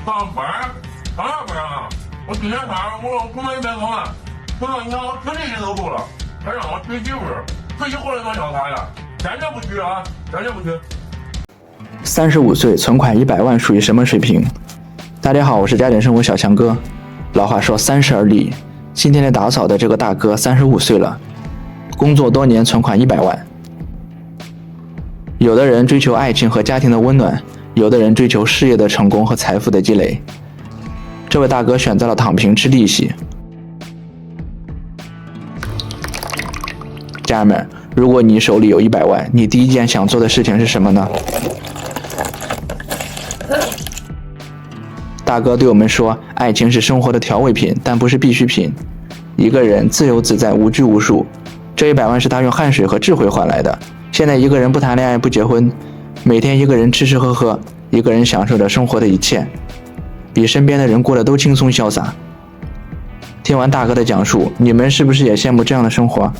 上班？当然不让了。我今天我出门别走了，走到银行吃力气都够了，还让我娶媳妇儿，娶媳妇儿能叫啥呀？坚决不娶啊！坚决不娶。35岁存款100万属于什么水平？大家好，我是家庭生活小强哥。老话说30而立，今天来打扫的这个大哥35岁了，工作多年，存款100万。有的人追求爱情和家庭的温暖，有的人追求事业的成功和财富的积累。这位大哥选择了躺平吃利息。家人们，如果你手里有100万，你第一件想做的事情是什么呢？大哥对我们说，爱情是生活的调味品，但不是必需品。一个人自由自在，无拘无束。这100万是他用汗水和智慧换来的。现在一个人不谈恋爱，不结婚，每天一个人吃吃喝喝，一个人享受着生活的一切，比身边的人过得都轻松潇洒。听完大哥的讲述，你们是不是也羡慕这样的生活？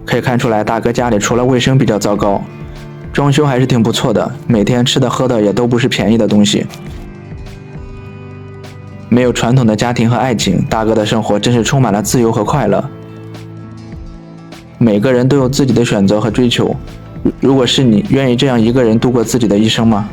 可以看出来，大哥家里除了卫生比较糟糕，装修还是挺不错的，每天吃的喝的也都不是便宜的东西。没有传统的家庭和爱情，大哥的生活真是充满了自由和快乐。每个人都有自己的选择和追求，如果是你，愿意这样一个人度过自己的一生吗？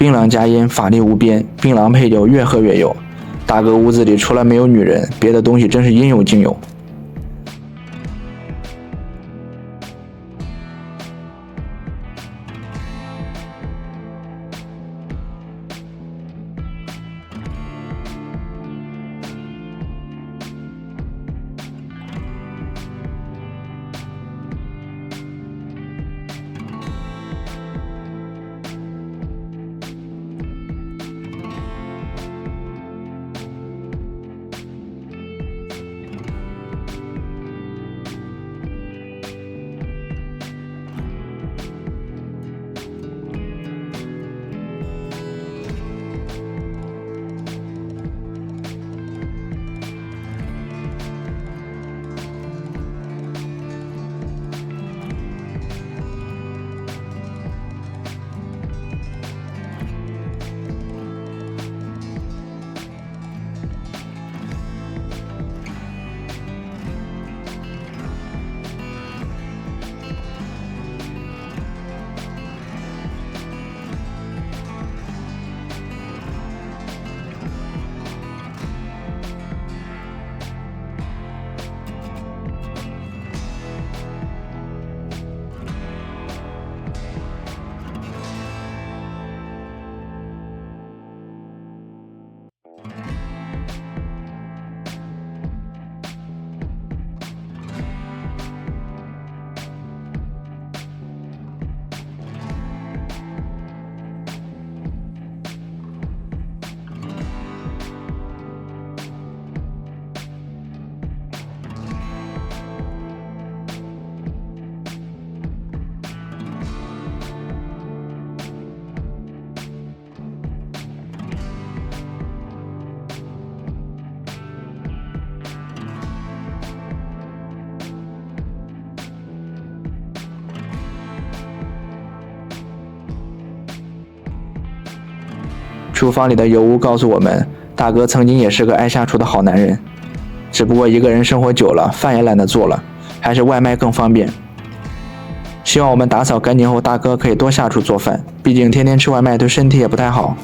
槟榔加烟，法力无边，槟榔配酒，越喝越有。大哥屋子里除了没有女人，别的东西真是应有尽有。厨房里的油污告诉我们，大哥曾经也是个爱下厨的好男人，只不过一个人生活久了，饭也懒得做了，还是外卖更方便。希望我们打扫干净后，大哥可以多下厨做饭，毕竟天天吃外卖对身体也不太好。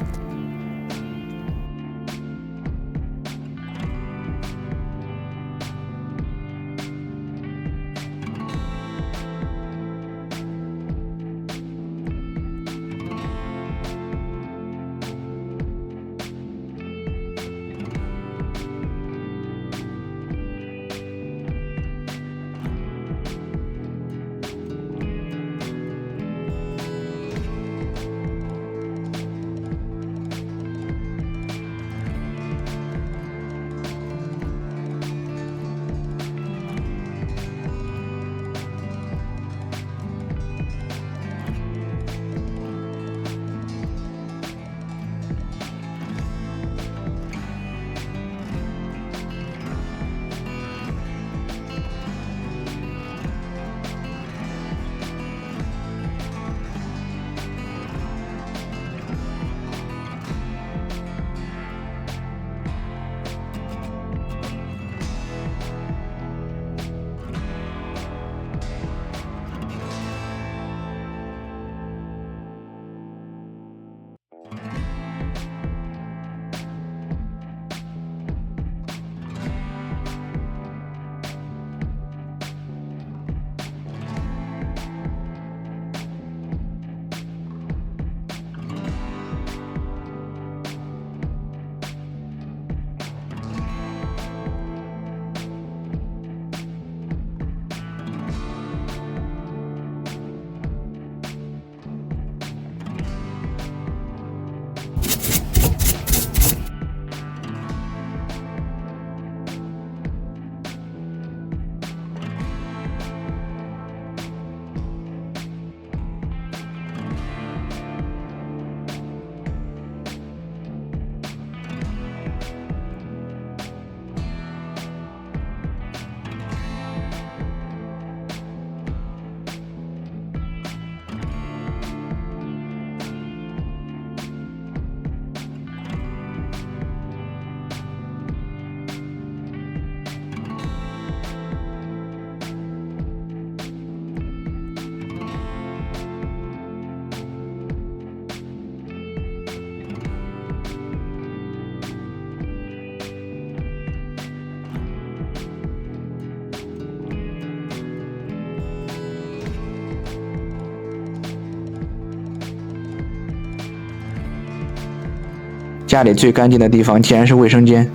家里最干净的地方竟然是卫生间，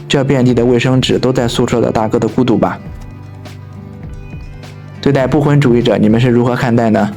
这遍地的卫生纸都在诉说着大哥的孤独吧。对待不婚主义者，你们是如何看待呢？